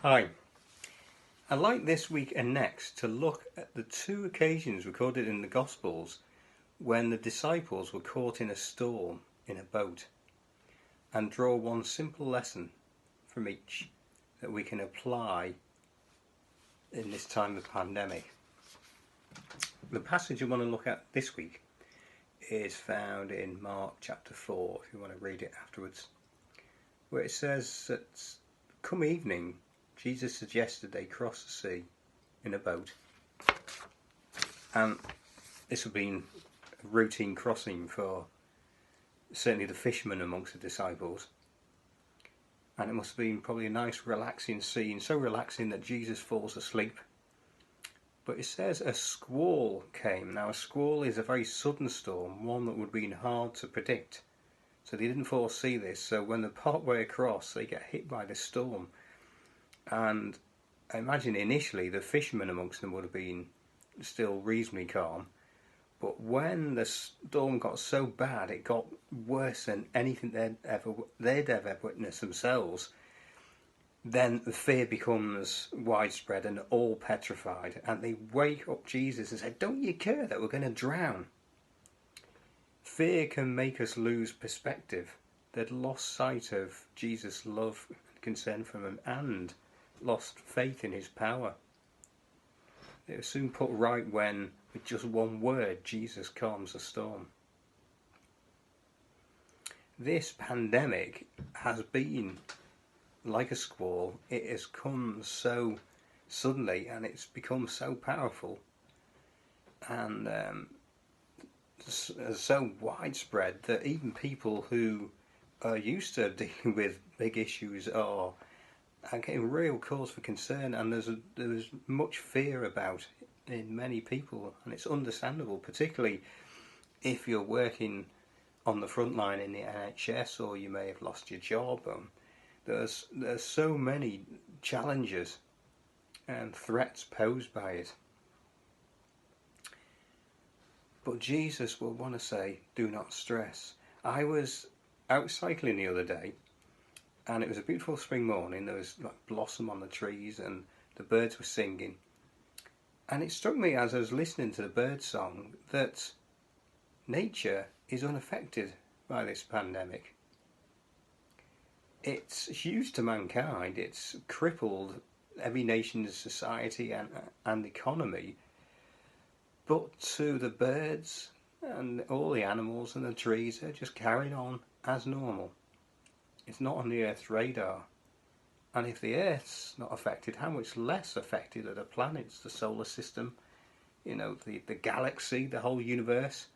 Hi. I'd like this week and next to look at the two occasions recorded in the Gospels when the disciples were caught in a storm in a boat, and draw one simple lesson from each that we can apply in this time of pandemic. The passage I want to look at this week is found in Mark chapter 4, if you want to read it afterwards, where it says that come evening, Jesus suggested they cross the sea in a boat, and this had been a routine crossing for certainly the fishermen amongst the disciples, and it must have been probably a nice relaxing scene, so relaxing that Jesus falls asleep. But it says a squall came. Now a squall is a very sudden storm, one that would have been hard to predict, so they didn't foresee this. So when they're part way across, they get hit by the storm. And I imagine initially the fishermen amongst them would have been still reasonably calm, but when the storm got so bad, it got worse than anything they'd ever witnessed themselves. Then the fear becomes widespread and all petrified, and they wake up Jesus and say, "Don't you care that we're going to drown?" Fear can make us lose perspective. They'd lost sight of Jesus' love and concern for them, and lost faith in his power. It was soon put right when, with just one word, Jesus calms the storm. This pandemic has been like a squall. It has come so suddenly, and it's become so powerful, and so widespread that even people who are used to dealing with big issues are getting real cause for concern, and there's much fear about it in many people, and it's understandable, particularly if you're working on the front line in the NHS, or you may have lost your job. There's so many challenges and threats posed by it. But Jesus will want to say, do not stress. I was out cycling the other day, and it was a beautiful spring morning. There was like blossom on the trees and the birds were singing. And it struck me as I was listening to the bird song that nature is unaffected by this pandemic. It's huge to mankind. It's crippled every nation's society and economy. But to the birds and all the animals and the trees, they're just carrying on as normal. It's not on the Earth's radar. And if the Earth's not affected, how much less affected are the planets, the solar system, the galaxy, the whole universe?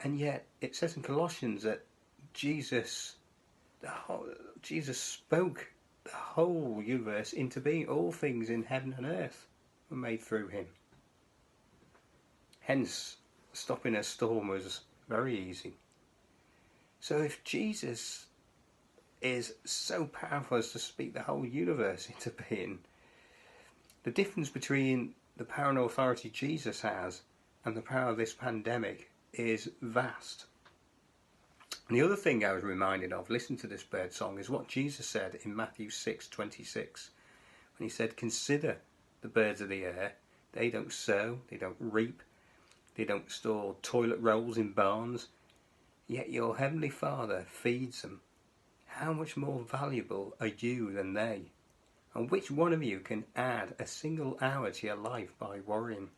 And yet, it says in Colossians that Jesus spoke the whole universe into being. All things in heaven and earth were made through him. Hence, stopping a storm was very easy. So if Jesus is so powerful as to speak the whole universe into being, the difference between the power and authority Jesus has and the power of this pandemic is vast. And the other thing I was reminded of, listen to this bird song, is what Jesus said in Matthew 6:26, when he said, "Consider the birds of the air. They don't sow, they don't reap, they don't store toilet rolls in barns, yet your heavenly Father feeds them. How much more valuable are you than they? And which one of you can add a single hour to your life by worrying?"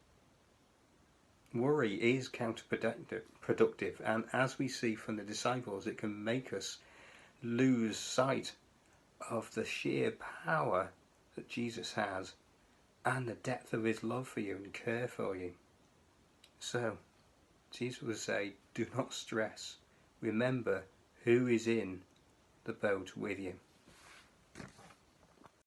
Worry is counterproductive, and as we see from the disciples, it can make us lose sight of the sheer power that Jesus has and the depth of his love for you and care for you. So, Jesus would say, do not stress. Remember who is in the boat with you.